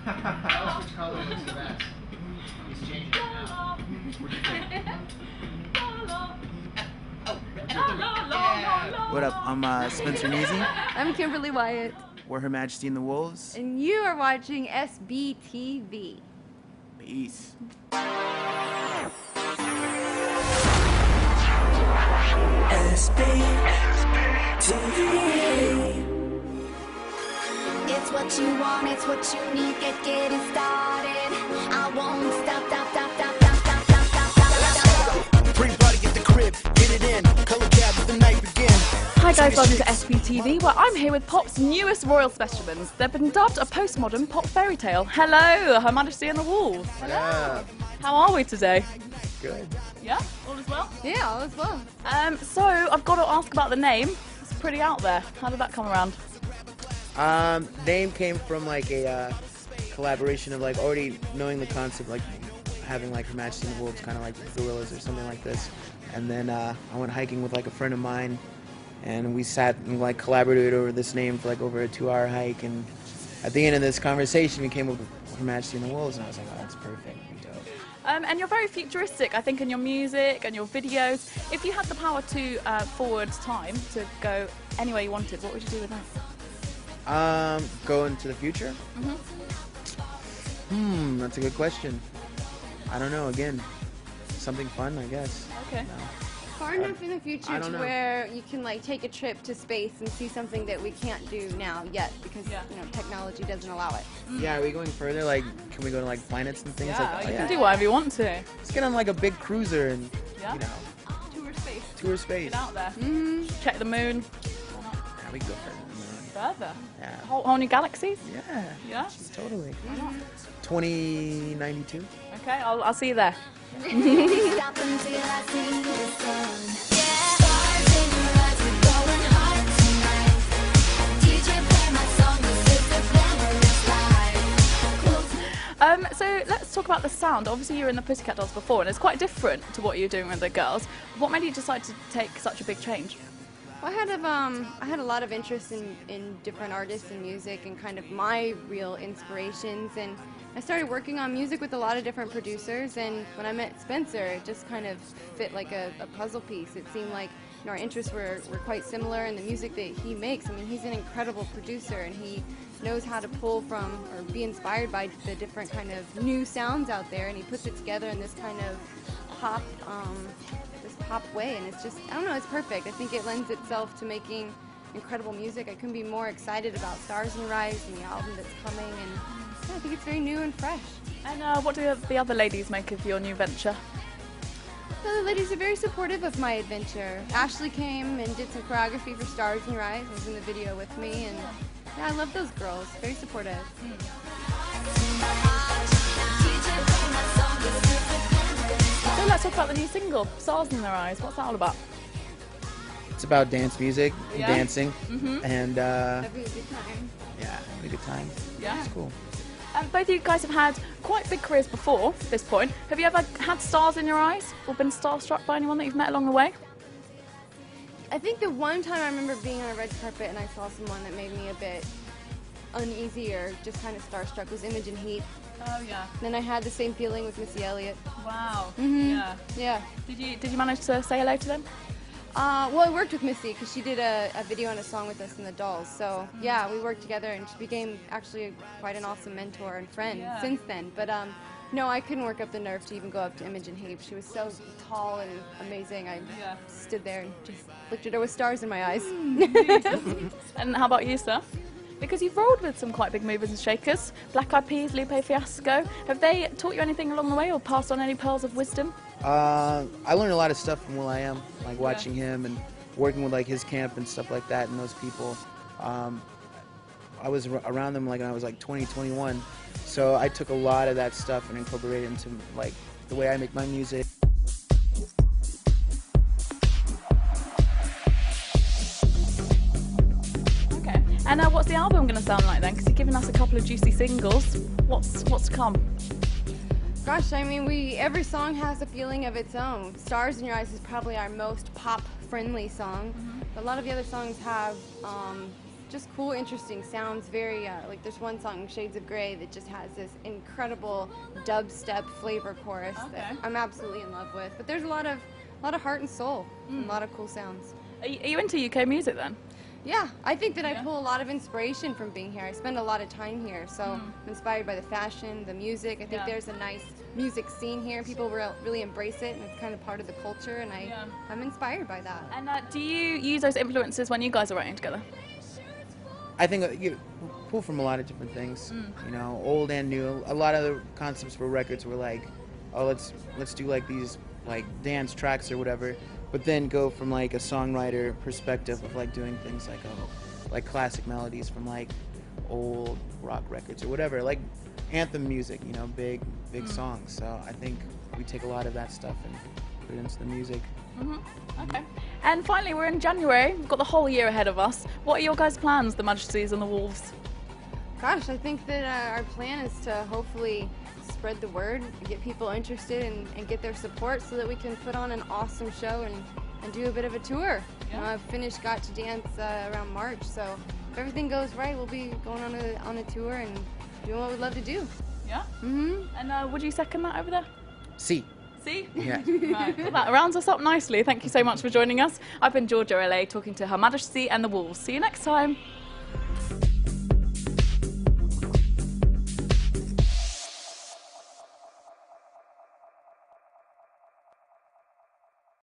Tell us which color looks the best. He's changing it now. What do you think? What up? I'm Spencer Neasy. I'm Kimberly Wyatt. We're Her Majesty and the Wolves. And you are watching SBTV. Peace. SBTV. It's what you want, it's what you need, get it started. I won't stop, stop, stop, stop, stop, stop, stop, stop, stop, stop. Bring party at the crib, get it in, color cab with the night begin. Hi guys, welcome to SBTV, where I'm here with pop's newest royal specimens. They've been dubbed a postmodern pop fairy tale. Hello, Her Majesty and the Wolves. Yeah. How are we today? Good. Yeah, all is well? Yeah, all is well. So I've got to ask about the name. It's pretty out there. How did that come around? Name came from like a collaboration of like already knowing the concept, like having like Her Majesty and the Wolves, kind of like gorillas or something like this. And then I went hiking with like a friend of mine, and we sat and like collaborated over this name for like over a 2-hour hike. And at the end of this conversation, we came up with Her Majesty and the Wolves, and I was like, oh, that's perfect. Dope. And you're very futuristic, I think, in your music and your videos. If you had the power to forward time to go anywhere you wanted, what would you do with that? Go into the future? That's a good question. I don't know, again, something fun, I guess. Okay. Far enough in the future I don't to know. where you can like take a trip to space and see something that we can't do now yet because you know technology doesn't allow it. Yeah, are we going further? Like, can we go to like planets and things? Yeah, Like, you can do whatever you want to. Let's get on like a big cruiser and, you know, Tour space. tour space. Get out there. Check the moon. Yeah, we can go further. Further. Yeah. Whole new galaxies? Yeah. Yeah? Totally. 2092. Okay, I'll see you there. Stop until I see the sun. Yeah, stars in your eyes, we're going hard tonight. DJ play my song, this is the glamorous life. So let's talk about the sound. Obviously you were in the Pussycat Dolls before, and it's quite different to what you're doing with the girls. What made you decide to take such a big change? Well, I had a lot of interest in different artists and music and kind of my real inspirations, and I started working on music with a lot of different producers, and when I met Spencer, it just kind of fit like a puzzle piece. It seemed like our interests were quite similar, and the music that he makes, I mean, he's an incredible producer, and he knows how to pull from or be inspired by the different kind of new sounds out there, and he puts it together in this kind of pop way, and it's just, I don't know, it's perfect. I think it lends itself to making incredible music. I couldn't be more excited about Stars in Your Eyes and the album that's coming, and yeah, I think it's very new and fresh. And what do the other ladies make of your new venture? The other ladies are very supportive of my adventure. Ashley came and did some choreography for Stars in Your Eyes, was in the video with me, and yeah, I love those girls, very supportive. So let's talk about the new single, Stars in Their Eyes. What's that all about? It's about dance music, and dancing, and That'd be a good time. yeah, having a good time. Yeah. It's cool. Both of you guys have had quite big careers before this point. Have you ever had stars in your eyes or been starstruck by anyone that you've met along the way? I think the one time I remember being on a red carpet and I saw someone that made me a bit uneasy or just kind of starstruck was Imogen Heap. Oh yeah. Then I had the same feeling with Missy Elliott. Wow. Yeah. Yeah. Did you manage to say hello to them? Well, I worked with Missy because she did a video and a song with us in the Dolls. So yeah, we worked together, and she became actually quite an awesome mentor and friend since then. But no, I couldn't work up the nerve to even go up to Imogen Heap. She was so tall and amazing. I stood there and just looked at her with stars in my eyes. And how about you, sir? Because you've rolled with some quite big movers and shakers. Black Eyed Peas, Lupe Fiasco. Have they taught you anything along the way or passed on any pearls of wisdom? I learned a lot of stuff from will.i.am, like watching him and working with like his camp and stuff like that, and those people. I was around them like when I was like 20, 21, so I took a lot of that stuff and incorporated it into like the way I make my music. Okay. And what's the album going to sound like then? Because you've given us a couple of juicy singles. What's to come? Gosh, I mean, every song has a feeling of its own. Stars in Your Eyes is probably our most pop-friendly song. But a lot of the other songs have just cool, interesting sounds. Very like there's one song, Shades of Grey, that just has this incredible dubstep flavor chorus that I'm absolutely in love with. But there's a lot of heart and soul, and a lot of cool sounds. Are you into UK music then? Yeah, I think that I pull a lot of inspiration from being here. I spend a lot of time here, so I'm inspired by the fashion, the music. I think there's a nice music scene here. People really embrace it, and it's kind of part of the culture, and I'm inspired by that. And do you use those influences when you guys are writing together? I think you pull from a lot of different things, you know, old and new. A lot of the concepts for records were like, oh, let's do like these like dance tracks or whatever, but then go from like a songwriter perspective of like doing things like like classic melodies from like old rock records or whatever, like anthem music, you know, big songs. So I think we take a lot of that stuff and put it into the music. Okay. And finally, we're in January. We've got the whole year ahead of us. What are your guys' plans, the Majesties and the Wolves? Gosh, I think that our plan is to hopefully spread the word, get people interested, and get their support so that we can put on an awesome show and do a bit of a tour. You know, I've finished Got to Dance around March, so if everything goes right, we'll be going on a tour and doing what we love to do. Yeah? And would you second that over there? See. See? Yeah. Right. Well, that rounds us up nicely. Thank you so much for joining us. I've been Georgia LA talking to Her Majesty and the Wolves. See you next time.